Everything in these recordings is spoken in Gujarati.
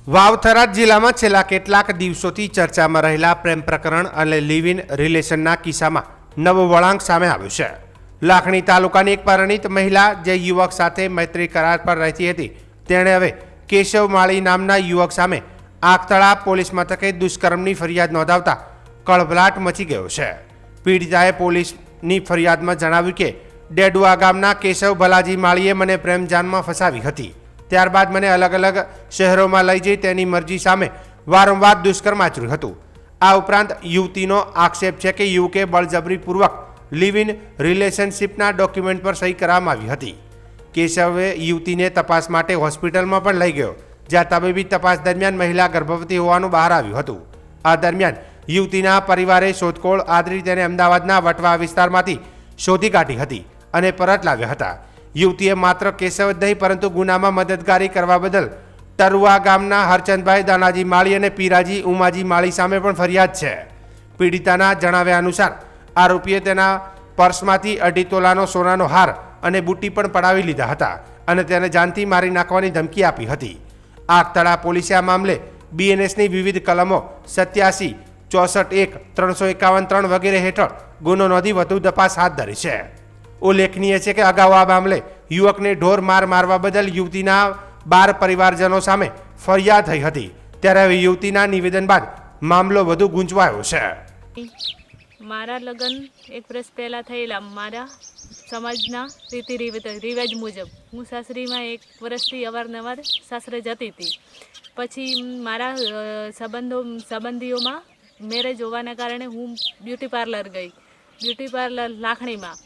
વાવ-થરાદ જિલ્લામાં છેલ્લા કેટલાક દિવસોથી ચર્ચામાં રહેલા પ્રેમ પ્રકરણ અને લિવ ઇન રિલેશનના કિસ્સામાં નવો વળાંક સામે આવ્યો છે. લાખણી તાલુકાની એક પરિણીત મહિલા જે યુવક સાથે મૈત્રી કરાર પર રહેતી હતી, તેણે હવે કેશવ માળી નામના યુવક સામે આખતળા પોલીસ મથકે દુષ્કર્મની ફરિયાદ નોંધાવતા કળભળાટ મચી ગયો છે. પીડિતાએ પોલીસની ફરિયાદમાં જણાવ્યું કે ડેડુઆ ગામના કેશવ ભલાજી માળીએ મને પ્રેમજાળમાં ફસાવી હતી. ત્યારબાદ મને અલગ અલગ શહેરોમાં લઈ જઈ તેની મરજી સામે વારંવાર દુષ્કર્મ આચર્યું હતું. આ ઉપરાંત યુવતીનો આક્ષેપ છે કે યુવકે બળજબરીપૂર્વક લિવ ઇન રિલેશનશિપના ડોક્યુમેન્ટ પર સહી કરવામાં આવી હતી. કેશવે યુવતીને તપાસ માટે હોસ્પિટલમાં પણ લઈ ગયો, જ્યાં તબીબી તપાસ દરમિયાન મહિલા ગર્ભવતી હોવાનું બહાર આવ્યું હતું. આ દરમિયાન યુવતીના પરિવારે શોધખોળ આદરી તેને અમદાવાદના વટવા વિસ્તારમાંથી શોધી કાઢી હતી અને પરત લાવ્યા હતા. યુવતીએ માત્ર કેશવ જ નહીં પરંતુ ગુનામાં મદદગારી કરવા બદલ ટરુઆ ગામના હરચંદભાઈ દાનાજી માળી અને પીરાજી ઉમાજી માળી સામે પણ ફરિયાદ છે. પીડિતાના જણાવ્યા અનુસાર આરોપીએ તેના પર્સમાંથી 2.5 તોલાનો સોનાનો હાર અને બુટ્ટી પણ પડાવી લીધા હતા અને તેને જાનથી મારી નાખવાની ધમકી આપી હતી. આખતળા પોલીસે આ મામલે બીએનએસની વિવિધ કલમો 87, 64(1), 351(3) વગેરે હેઠળ ગુનો નોંધી વધુ તપાસ હાથ ધરી છે. ઉલ્લેખનીય છે કે અગાઉ આ મામલે યુવકને ઢોર માર મારવા બદલ યુવતીના 12 પરિવારજનો સામે ફરિયાદ થઈ હતી. ત્યારે હવે યુવતીના નિવેદન બાદ મામલો વધુ ગૂંચવાયો છે. મારા લગ્ન 1 વર્ષ પહેલાં થયેલા. મારા સમાજના રીતિ રિવાજ મુજબ હું સાસરીમાં 1 વર્ષથી અવારનવાર સાસરે જતી હતી. પછી મારા સંબંધીઓમાં મેરેજ હોવાના કારણે હું બ્યુટી પાર્લર ગઈ. બ્યુટી પાર્લર લાખણીમાં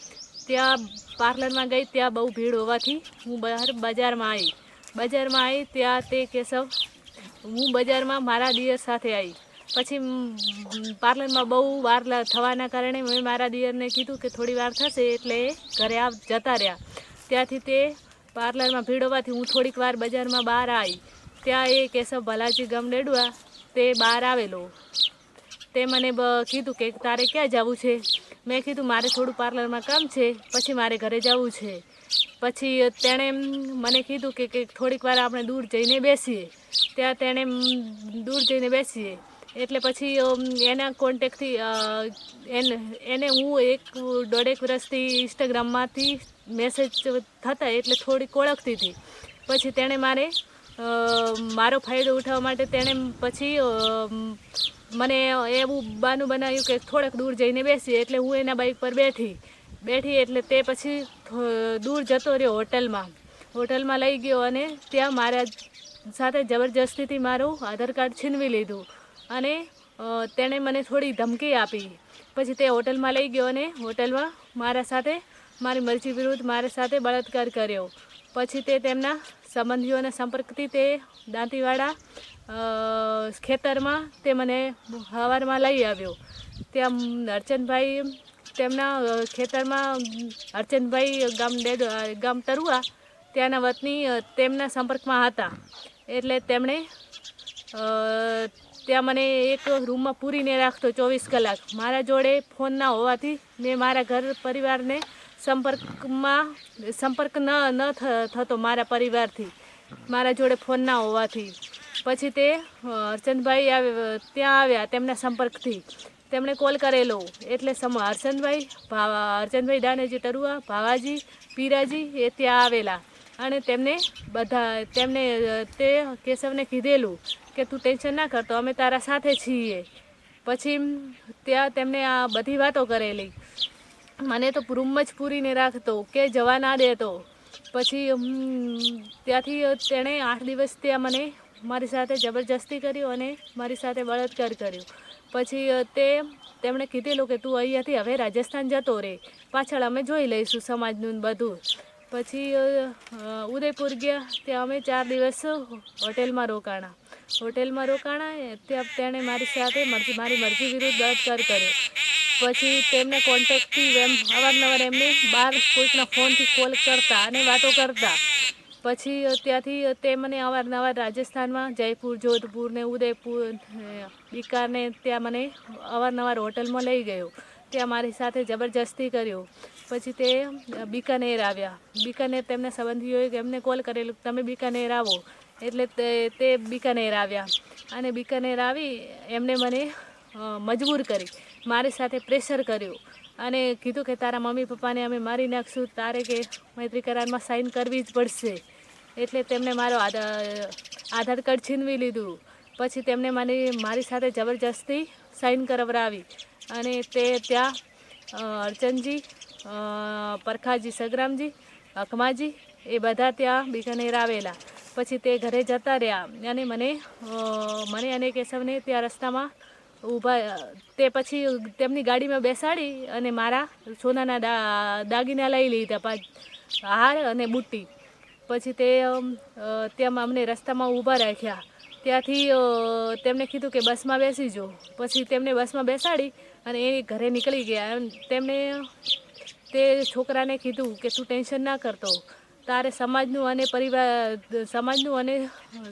ત્યાં પાર્લરમાં ગઈ. ત્યાં બહુ ભીડ હોવાથી હું બજારમાં આવી. ત્યાં તે કેશવ હું બજારમાં મારા દિયર સાથે આવી. પછી પાર્લરમાં બહુ વાર થવાના કારણે મેં મારા દિયરને કીધું કે થોડી વાર થશે એટલે ઘરે જતા રહ્યા. ત્યાંથી તે પાર્લરમાં ભીડ હોવાથી હું થોડીક વાર બજારમાં બહાર આવી. ત્યાં એ કેશવ ભલાજી ગામ ડેડુઆ તે બહાર આવેલો. તે મને કીધું કે તારે ક્યાં જવું છે? મેં કીધું મારે થોડું પાર્લરમાં કામ છે, પછી મારે ઘરે જવું છે. પછી તેણે મને કીધું કે થોડીક વાર આપણે દૂર જઈને બેસીએ. ત્યાં તેણે દૂર જઈને બેસીએ એટલે પછી એના કોન્ટેક્ટથી એને હું 1.5 વર્ષથી ઇન્સ્ટાગ્રામમાંથી મેસેજ થતા એટલે થોડીક ઓળખતી હતી. પછી તેણે મારો ફાયદો ઉઠાવવા માટે તેણે પછી મને એવું બહાનું બનાવ્યું કે થોડાક દૂર જઈને બેસીએ. એટલે હું એના બાઇક પર બેઠી એટલે તે પછી દૂર જતો રહ્યો હોટલમાં લઈ ગયો અને ત્યાં મારા સાથે જબરજસ્તીથી મારું આધાર કાર્ડ છીનવી લીધું અને તેણે મને થોડી ધમકી આપી. પછી તે હોટલમાં લઈ ગયો અને હોટલમાં મારી મરજી વિરુદ્ધ મારા સાથે બળાત્કાર કર્યો. પછી તે તેમના સંબંધીઓના સંપર્કથી તે દાંતીવાડા ખેતરમાં તે મને સવારમાં લઈ આવ્યો. ત્યાં હરચંદભાઈ તેમના ખેતરમાં હરચંદભાઈ ગામ ટરુઆ ત્યાંના વતની તેમના સંપર્કમાં હતા. એટલે તેમણે ત્યાં મને એક રૂમમાં પૂરીને રાખતો 24 કલાક. મારા જોડે ફોન ના હોવાથી મેં મારા ઘર પરિવારને સંપર્ક ન થતો મારા પરિવારથી, મારા જોડે ફોન ના હોવાથી. પછી તે હરચંદભાઈ ત્યાં આવ્યા તેમના સંપર્કથી. તેમણે કોલ કરેલો એટલે હરચંદભાઈ દાનેજી ટરુઆ, ભાવાજી, પીરાજી એ ત્યાં આવેલા અને તેમને તે કેશવને કીધેલું કે તું ટેન્શન ના કરતો, અમે તારા સાથે છીએ. પછી ત્યાં તેમને આ બધી વાતો કરેલી. મને તો રૂમમાં જ પૂરીને રાખતો કે જવા ના દેતો. પછી ત્યાંથી તેણે 8 દિવસ ત્યાં મારી સાથે જબરજસ્તી કર્યું અને મારી સાથે બળાત્કાર કર્યો. પછી તેમણે કીધેલું કે તું અહીંયાથી હવે રાજસ્થાન જતો રહે, પાછળ અમે જોઈ લઈશું સમાજનું બધું. પછી ઉદયપુર ગયા. ત્યાં અમે 4 દિવસ હોટેલમાં રોકાણા. ત્યાં તેણે મારી સાથે મારી મરજી વિરુદ્ધ બળાત્કાર કર્યો. પછી તેમના કોન્ટેક્ટથી અવારનવાર એમને બહાર કોઈકના ફોનથી કોલ કરતા અને વાતો કરતા. પછી ત્યાંથી તે મને અવારનવાર રાજસ્થાનમાં જયપુર, જોધપુર ને ઉદયપુર, બીકાને ત્યાં મને અવારનવાર હોટલમાં લઈ ગયો. ત્યાં મારી સાથે જબરજસ્તી કર્યો. પછી તે બીકાનેર આવ્યા. બીકાનેર તેમના સંબંધીઓએ એમને કોલ કરેલો તમે બીકાનેર આવો. એટલે તે બિકાનેર આવ્યા અને બિકાનેર આવી એમને મને મજબૂર કરી, મારી સાથે પ્રેશર કર્યું અને કીધું કે તારા મમ્મી પપ્પાને અમે મારી નાખશું, તારે કે મૈત્રી કરારમાં સાઈન કરવી જ પડશે. એટલે તેમણે મારો આધાર કાર્ડ છીનવી લીધું. પછી તેમણે મારી સાથે જબરજસ્તી સાઈન કરાવરાવી અને તે ત્યાં અર્ચનજી, પરખાજી સગરામજી, અકમાજી એ બધા ત્યાં બિકાનેર આવેલા. પછી તે ઘરે જતા રહ્યા અને મને અને કેશવને ત્યાં રસ્તામાં તે પછી તેમની ગાડીમાં બેસાડી અને મારા સોનાના દાગીના લઈ લીધા, હાર અને બુટ્ટી. પછી ત્યાં અમને રસ્તામાં ઊભા રાખ્યા. ત્યાંથી તેમણે કીધું કે બસમાં બેસી જાઓ. પછી તેમને બસમાં બેસાડી અને એ ઘરે નીકળી ગયા. તેમણે તે છોકરાને કીધું કે તું ટેન્શન ના કરતો, તારે સમાજનું અને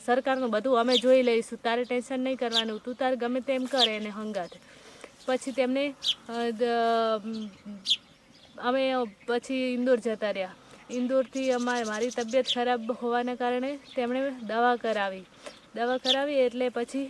સરકારનું બધું અમે જોઈ લઈશું, તારે ટેન્શન નહીં કરવાનું, તું તારે ગમે તેમ કરે એને હંગાત. પછી તેમને અમે ઇન્દોર જતા રહ્યા. ઇન્દોરથી મારી તબિયત ખરાબ હોવાના કારણે તેમણે દવા કરાવી એટલે પછી